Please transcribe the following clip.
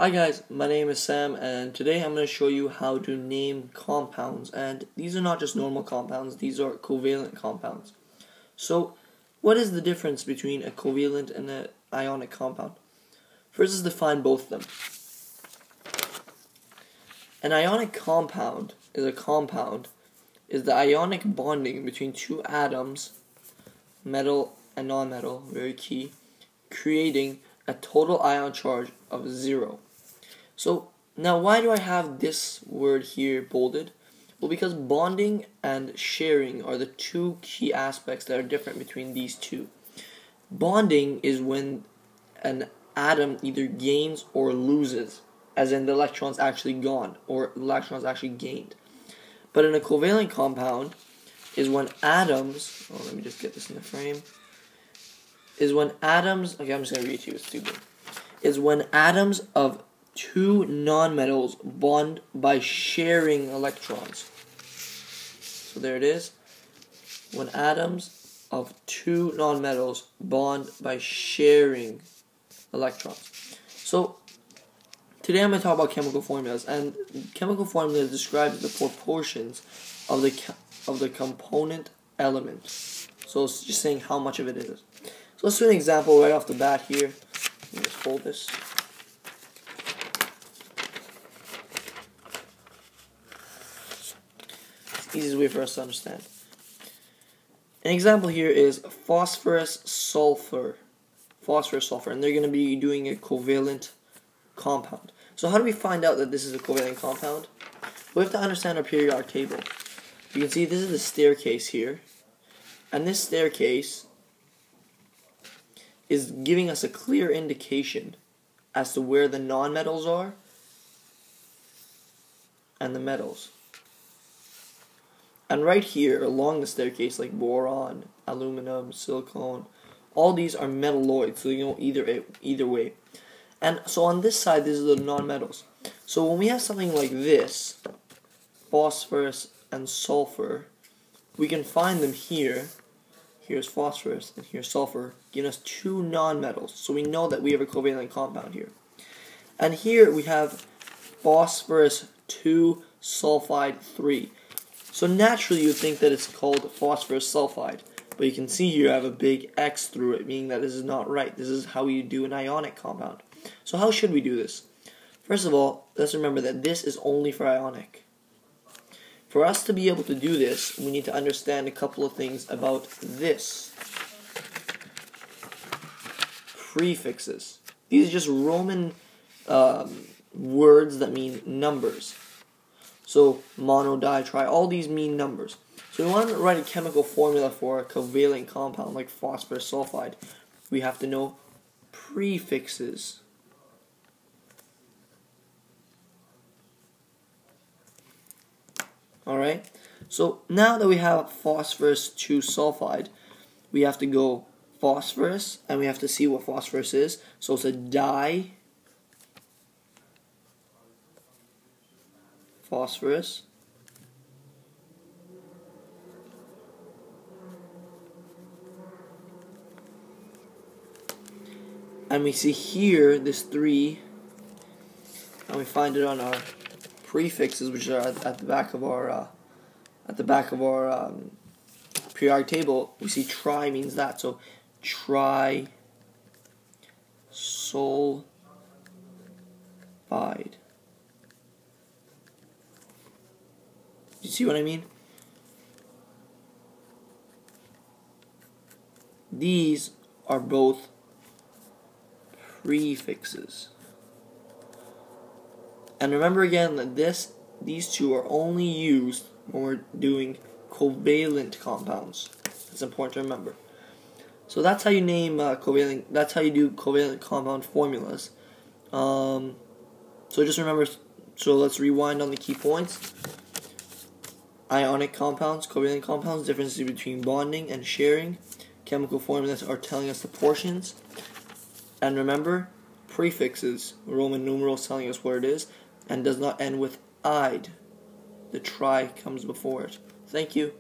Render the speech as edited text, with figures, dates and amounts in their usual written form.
Hi guys, my name is Sam and today I'm going to show you how to name compounds, and these are not just normal compounds, these are covalent compounds. So what is the difference between a covalent and an ionic compound? First is define both of them. An ionic compound is the ionic bonding between two atoms, metal and non-metal, very key, creating a total ion charge of 0. So now why do I have this word here bolded? Well, because bonding and sharing are the two key aspects that are different between these two. Bonding is when an atom either gains or loses, as in the electron's actually gone or the electron's actually gained. But in a covalent compound is when atoms, let me just get this in the frame, is when atoms, okay, I'm just going to read to you, it's stupid, is when atoms of two nonmetals bond by sharing electrons. So there it is. When atoms of two nonmetals bond by sharing electrons. So today I'm going to talk about chemical formulas, and chemical formulas describes the proportions of the component element. So it's just saying how much of it is. So let's do an example right off the bat here. Let me just fold this. Easiest way for us to understand. An example here is phosphorus sulfur, and they're going to be doing a covalent compound. So how do we find out that this is a covalent compound? We have to understand our periodic table. You can see this is the staircase here, and this staircase is giving us a clear indication as to where the nonmetals are and the metals. And right here, along the staircase, like boron, aluminum, silicon, all these are metalloids, so you know either way. And so on this side, these are the nonmetals. So when we have something like this, phosphorus and sulfur, we can find them here. Here's phosphorus and here's sulfur, giving us two nonmetals. So we know that we have a covalent compound here. And here we have phosphorus 2 sulfide 3. So naturally you would think that it's called phosphorus sulfide, but you can see here I have a big X through it, meaning that this is not right. This is how you do an ionic compound. So how should we do this? First of all, let's remember that this is only for ionic. For us to be able to do this, we need to understand a couple of things about this. Prefixes. These are just Roman words that mean numbers. So mono, di, tri, all these mean numbers. So we want to write a chemical formula for a covalent compound like phosphorus sulfide. We have to know prefixes. Alright, so now that we have phosphorus 2 sulfide, we have to go phosphorus, and we have to see what phosphorus is. So it's a di phosphorus. And we see here this 3, and we find it on our prefixes, which are at the back of our periodic table. We see tri means that, so tri sulfide. You see what I mean? These are both prefixes. And remember again that these two are only used when we're doing covalent compounds. It's important to remember. So that's how you name covalent. That's how you do covalent compound formulas. So just remember. So let's rewind on the key points. Ionic compounds, covalent compounds, differences between bonding and sharing. Chemical formulas are telling us the portions. And remember, prefixes, Roman numerals telling us where it is, and does not end with "ide." The tri comes before it. Thank you.